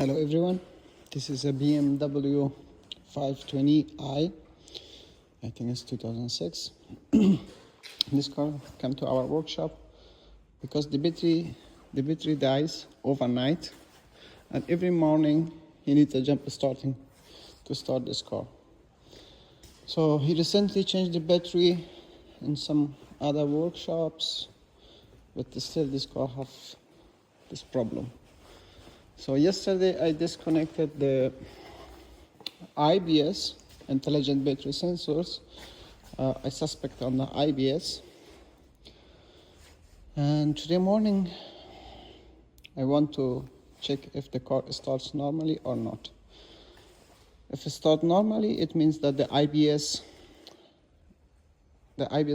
Hello everyone, this is a BMW 520i. I think it's 2006. This car came to our workshop because the battery dies overnight, and every morning he needs a jump starting to start this car. So he recently changed the battery in some other workshops, but still this car have this problem. So yesterday I disconnected the IBS, intelligent battery sensors. I suspect on the IBS. And today morning I want to check if the car starts normally or not. If it starts normally, it means that the IBS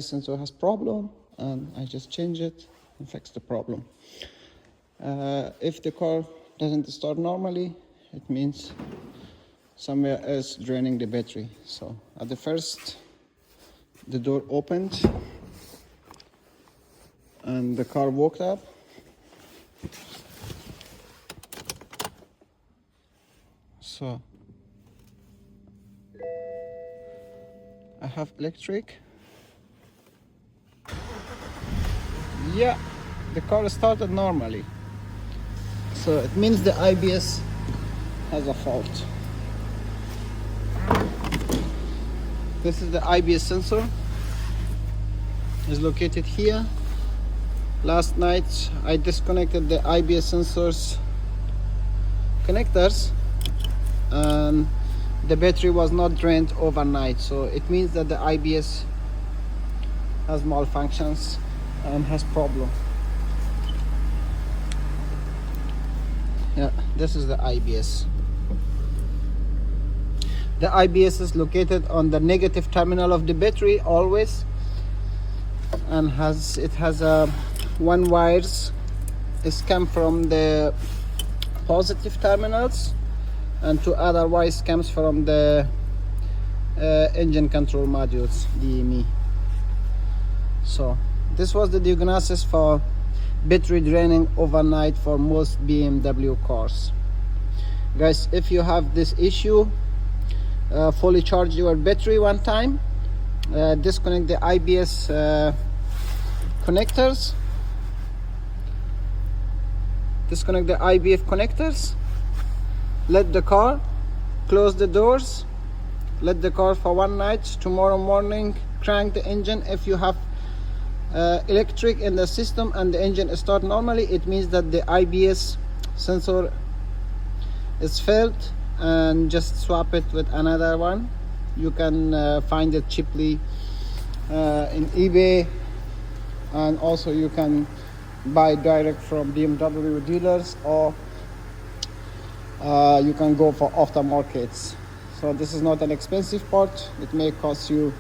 sensor has problem, and I just change it and fix the problem. If the car doesn't start normally, it means somewhere else draining the battery. So at the first, the door opened and the car woke up. So I have electric. Yeah, the car started normally. So it means the IBS has a fault. This is the IBS sensor. It's located here. Last night I disconnected the IBS sensors connectors, and the battery was not drained overnight. So it means that the IBS has malfunctions and has problem. Yeah, this is the IBS. The IBS is located on the negative terminal of the battery always, and it has one wires is come from the positive terminals, and two other wires comes from the engine control modules, DME. So this was the diagnosis for battery draining overnight for most BMW cars. Guys, if you have this issue, fully charge your battery one time, disconnect the IBS connectors, let the car, close the doors, let the car for one night. Tomorrow morning crank the engine. If you have electric in the system and the engine start normally, it means that the IBS sensor is failed, and just swap it with another one. You can find it cheaply in eBay, and also you can buy direct from BMW dealers, or you can go for aftermarkets. So this is not an expensive part. It may cost you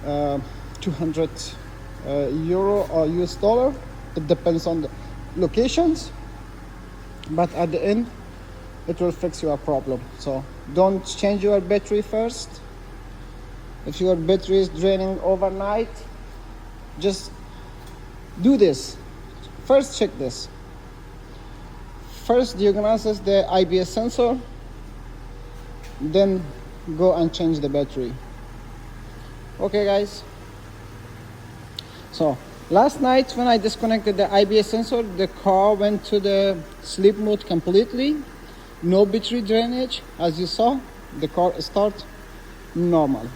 200 euro or US dollar. It depends on the locations, but at the end it will fix your problem. So don't change your battery first. If your battery is draining overnight, just do this. First check this. First diagnose the IBS sensor, then go and change the battery. Okay guys, so last night when I disconnected the IBS sensor, the car went to the sleep mode completely. No battery drainage. As you saw, the car start normal.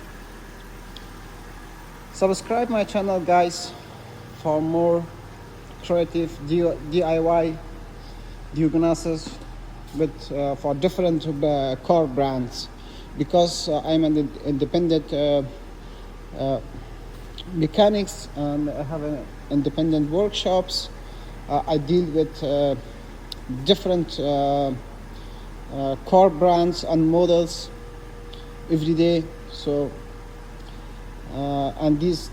Subscribe my channel guys for more creative DIY diagnosis with for different car brands, because I'm an independent mechanics, and I have independent workshops. I deal with different car brands and models every day. So and these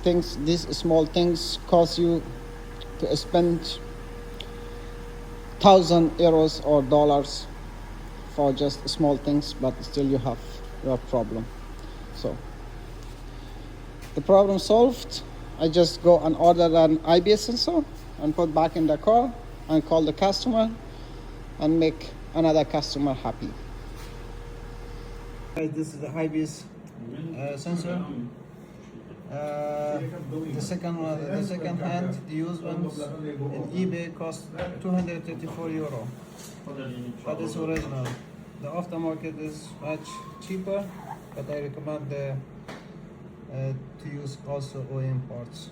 small things cause you to spend 1,000 euros or dollars for just small things, but still you have your problem. So the problem solved. I just go and order an IBS sensor and put back in the car and call the customer and make another customer happy. Guys, this is the IBS sensor. The second one, the second hand, the used ones in eBay cost €234, but it's original. The aftermarket is much cheaper, but I recommend to use also OEM parts.